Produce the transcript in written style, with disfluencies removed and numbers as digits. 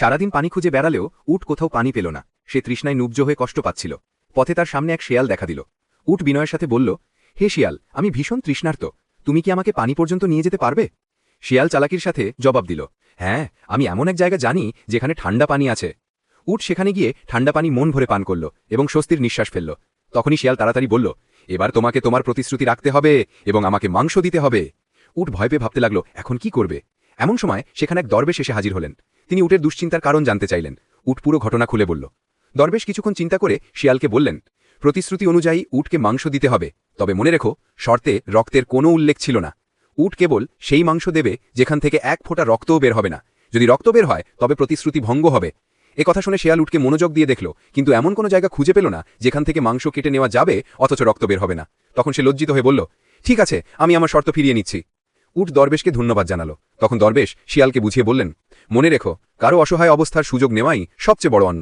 সারাদিন পানি খুঁজে বেড়ালেও উট কোথাও পানি পেল না। সে তৃষ্ণায় নুব্জ হয়ে কষ্ট পাচ্ছিল। পথে তার সামনে এক শেয়াল দেখা দিল। উট বিনয়ের সাথে বলল, হে শিয়াল, আমি ভীষণ তৃষ্ণার্ত, তুমি কি আমাকে পানি পর্যন্ত নিয়ে যেতে পারবে? শিয়াল চালাকির সাথে জবাব দিল, হ্যাঁ, আমি এমন এক জায়গা জানি যেখানে ঠান্ডা পানি আছে। উট সেখানে গিয়ে ঠান্ডা পানি মন ভরে পান করল এবং স্বস্তির নিঃশ্বাস ফেলল। তখনই শিয়াল তাড়াতাড়ি বলল, এবার তোমাকে তোমার প্রতিশ্রুতি রাখতে হবে এবং আমাকে মাংস দিতে হবে। উট ভয় পেয়ে ভাবতে লাগল এখন কি করবে। এমন সময় সেখানে এক দরবেশ এসে হাজির হলেন। তিনি উটের দুশ্চিন্তার কারণ জানতে চাইলেন। উট পুরো ঘটনা খুলে বলল। দরবেশ কিছুক্ষণ চিন্তা করে শিয়ালকে বললেন, প্রতিশ্রুতি অনুযায়ী উটকে মাংস দিতে হবে, তবে মনে রেখো শর্তে রক্তের কোনো উল্লেখ ছিল না। উট কেবল সেই মাংস দেবে যেখান থেকে এক ফোঁটা রক্তও বের হবে না। যদি রক্ত বের হয় তবে প্রতিশ্রুতি ভঙ্গ হবে। এ কথা শুনে শিয়াল উটকে মনোযোগ দিয়ে দেখল, কিন্তু এমন কোনো জায়গা খুঁজে পেল না যেখান থেকে মাংস কেটে নেওয়া যাবে অথচ রক্ত বের হবে না। তখন সে লজ্জিত হয়ে বলল, ঠিক আছে, আমি আমার শর্ত ফিরিয়ে নিচ্ছি। উট দরবেশকে ধন্যবাদ জানালো। তখন দরবেশ শিয়ালকে বুঝিয়ে বললেন, মনে রেখো, কারো অসহায় অবস্থার সুযোগ নেওয়াই সবচেয়ে বড় অন্যায়।